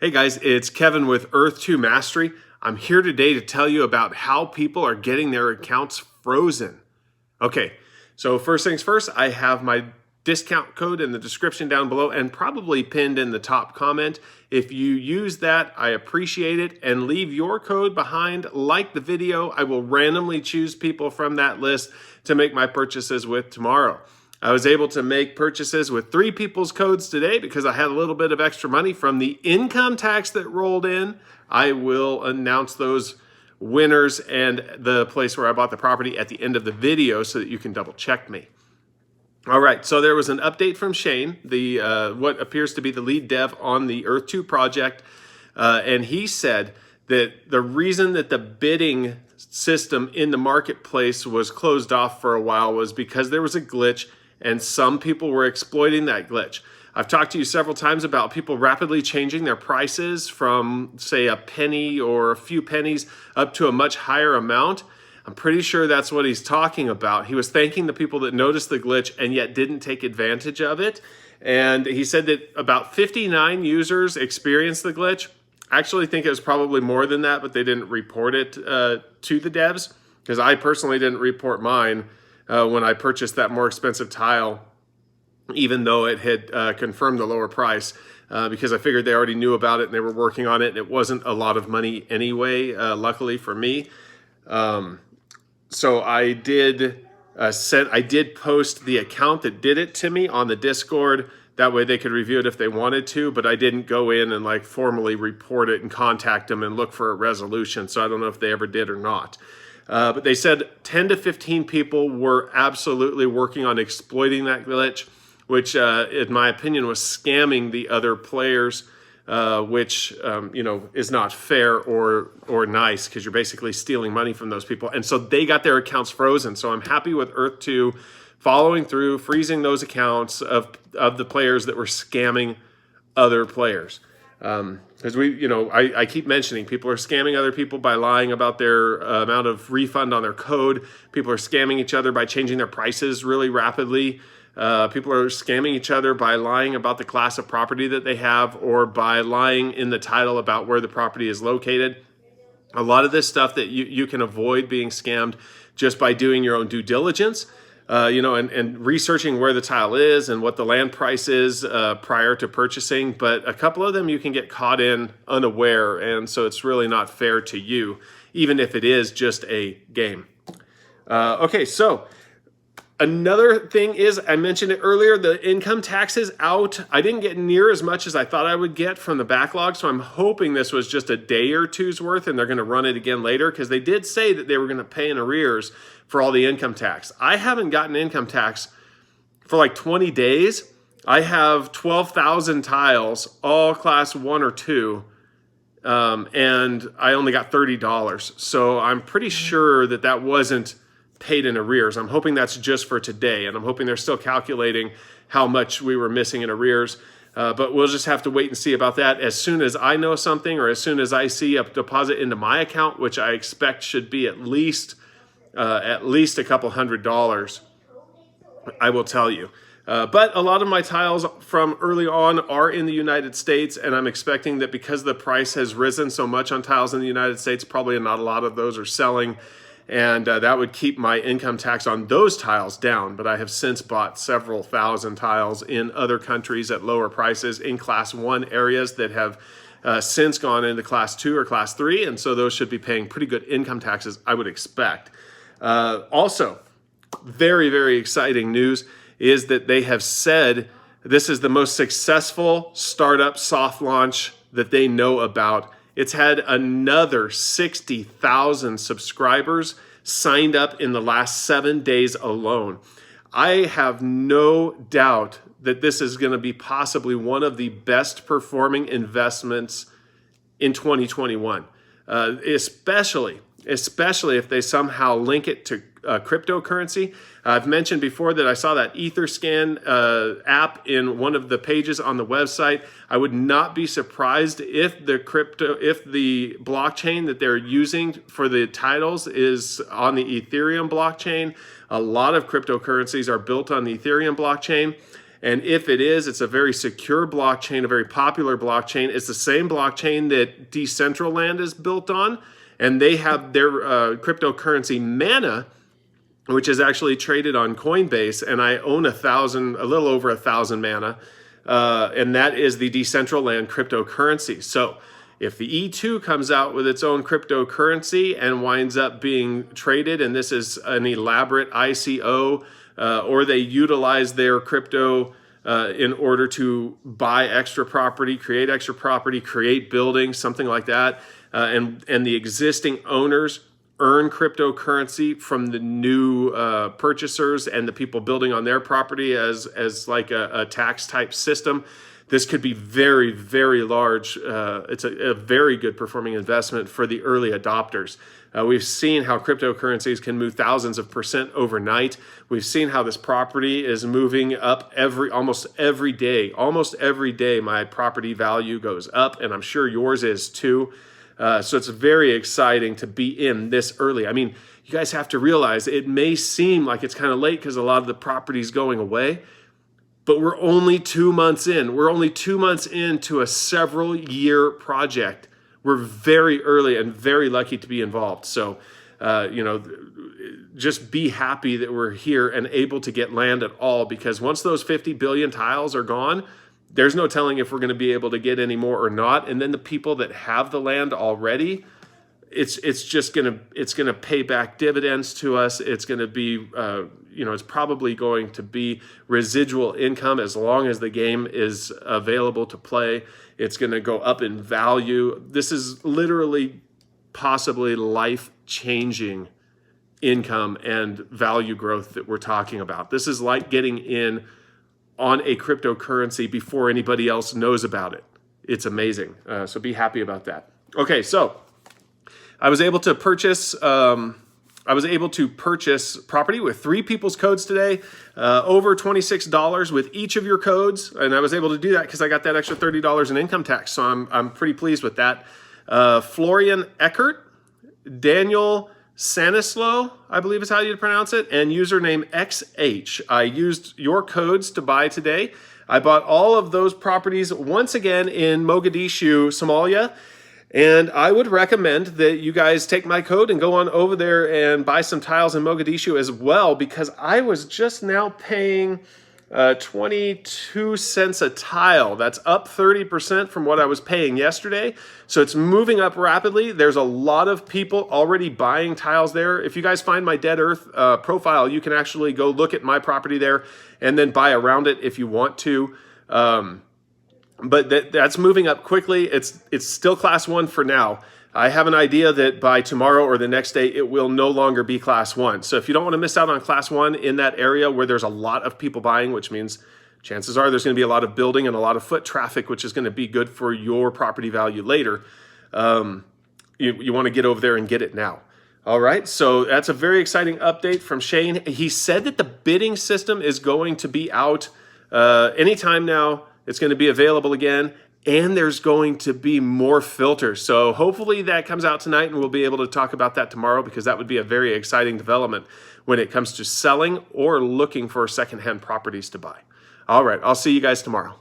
Hey guys, it's Kevin with Earth 2 Mastery. I'm here today to tell you about how people are getting their accounts frozen. Okay, so first things first, I have my discount code in the description down below and probably pinned in the top comment. If you use that, I appreciate it, and leave your code behind. Like the video, I will randomly choose people from that list to make my purchases with tomorrow. I was able to make purchases with 3 people's codes today because I had a little bit of extra money from the income tax that rolled in. I will announce those winners and the place where I bought the property at the end of the video so that you can double check me. All right, so there was an update from Shane, the what appears to be the lead dev on the Earth 2 project, and he said that the reason that the bidding system in the marketplace was closed off for a while was because there was a glitch and some people were exploiting that glitch. I've talked to you several times about people rapidly changing their prices from, say, a penny or a few pennies up to a much higher amount. I'm pretty sure that's what he's talking about. He was thanking the people that noticed the glitch and yet didn't take advantage of it. And he said that about 59 users experienced the glitch. I actually think it was probably more than that, but they didn't report it to the devs, because I personally didn't report mine when I purchased that more expensive tile, even though it had confirmed the lower price, because I figured they already knew about it and they were working on it, and it wasn't a lot of money anyway, luckily for me. So I did post the account that did it to me on the Discord. That way they could review it if they wanted to, but I didn't go in and like formally report it and contact them and look for a resolution. So I don't know if they ever did or not. But they said 10 to 15 people were absolutely working on exploiting that glitch, which in my opinion was scamming the other players, which is not fair or nice, because you're basically stealing money from those people. And so they got their accounts frozen. So I'm happy with Earth 2 following through, freezing those accounts of the players that were scamming other players. Because I keep mentioning people are scamming other people by lying about their amount of refund on their code. People are scamming each other by changing their prices really rapidly. People are scamming each other by lying about the class of property that they have, or by lying in the title about where the property is located. A lot of this stuff that you can avoid being scammed just by doing your own due diligence, and researching where the tile is and what the land price is prior to purchasing. But a couple of them you can get caught in unaware, and so it's really not fair to you, even if it is just a game. Okay, so another thing is, I mentioned it earlier, the income tax is out. I didn't get near as much as I thought I would get from the backlog, so I'm hoping this was just a day or two's worth and they're going to run it again later, because they did say that they were going to pay in arrears for all the income tax. I haven't gotten income tax for like 20 days. I have 12,000 tiles, all class 1 or 2, and I only got $30. So I'm pretty sure that that wasn't paid in arrears. I'm hoping that's just for today, and I'm hoping they're still calculating how much we were missing in arrears. But we'll just have to wait and see about that. As soon as I know something, or as soon as I see a deposit into my account, which I expect should be at least a couple $100, I will tell you. But a lot of my tiles from early on are in the United States, and I'm expecting that because the price has risen so much on tiles in the United States, probably not a lot of those are selling. And that would keep my income tax on those tiles down. But I have since bought several thousand tiles in other countries at lower prices in class 1 areas that have since gone into class 2 or class 3. And so those should be paying pretty good income taxes, I would expect. Also, very, very exciting news is that they have said this is the most successful startup soft launch that they know about. It's had another 60,000 subscribers signed up in the last 7 days alone. I have no doubt that this is going to be possibly one of the best performing investments in 2021, especially if they somehow link it to cryptocurrency. I've mentioned before that I saw that EtherScan app in one of the pages on the website. I would not be surprised if the blockchain that they're using for the titles is on the Ethereum blockchain. A lot of cryptocurrencies are built on the Ethereum blockchain. And if it is, it's a very secure blockchain, a very popular blockchain. It's the same blockchain that Decentraland is built on. And they have their cryptocurrency Mana, which is actually traded on Coinbase. And I own a little over 1,000 Mana. And that is the Decentraland cryptocurrency. So if the E2 comes out with its own cryptocurrency and winds up being traded, and this is an elaborate ICO, or they utilize their crypto in order to buy extra property, create buildings, something like that, and the existing owners earn cryptocurrency from the new purchasers and the people building on their property as like a tax type system. This could be very, very large. It's a very good performing investment for the early adopters. We've seen how cryptocurrencies can move thousands of percent overnight. We've seen how this property is moving up almost every day. Almost every day, my property value goes up, and I'm sure yours is too. So it's very exciting to be in this early. I mean, you guys have to realize it may seem like it's kind of late because a lot of the property's going away, but we're only 2 months in. We're only 2 months into a several year project. We're very early and very lucky to be involved. So, just be happy that we're here and able to get land at all, because once those 50 billion tiles are gone, there's no telling if we're going to be able to get any more or not. And then the people that have the land already, it's going to pay back dividends to us. It's going to be, it's probably going to be residual income as long as the game is available to play. It's going to go up in value. This is literally possibly life-changing income and value growth that we're talking about. This is like getting in on a cryptocurrency before anybody else knows about it. It's amazing. So be happy about that. Okay, so I was able to purchase property with 3 people's codes today, over $26 with each of your codes, and I was able to do that because I got that extra $30 in income tax. So I'm pretty pleased with that. Florian Eckert, Daniel Sanislow, I believe is how you pronounce it, and username XH. I used your codes to buy today. I bought all of those properties once again in Mogadishu, Somalia. And I would recommend that you guys take my code and go on over there and buy some tiles in Mogadishu as well, because I was just now paying 22 cents a tile. That's up 30% from what I was paying yesterday. So it's moving up rapidly. There's a lot of people already buying tiles there. If you guys find my Dead Earth profile, you can actually go look at my property there and then buy around it if you want to. But that's moving up quickly. It's still class 1 for now. I have an idea that by tomorrow or the next day, it will no longer be class 1. So if you don't want to miss out on class 1 in that area where there's a lot of people buying, which means chances are there's going to be a lot of building and a lot of foot traffic, which is going to be good for your property value later, you want to get over there and get it now. All right, so that's a very exciting update from Shane. He said that the bidding system is going to be out anytime now. It's going to be available again, and there's going to be more filters. So hopefully that comes out tonight, and we'll be able to talk about that tomorrow, because that would be a very exciting development when it comes to selling or looking for secondhand properties to buy. All right, I'll see you guys tomorrow.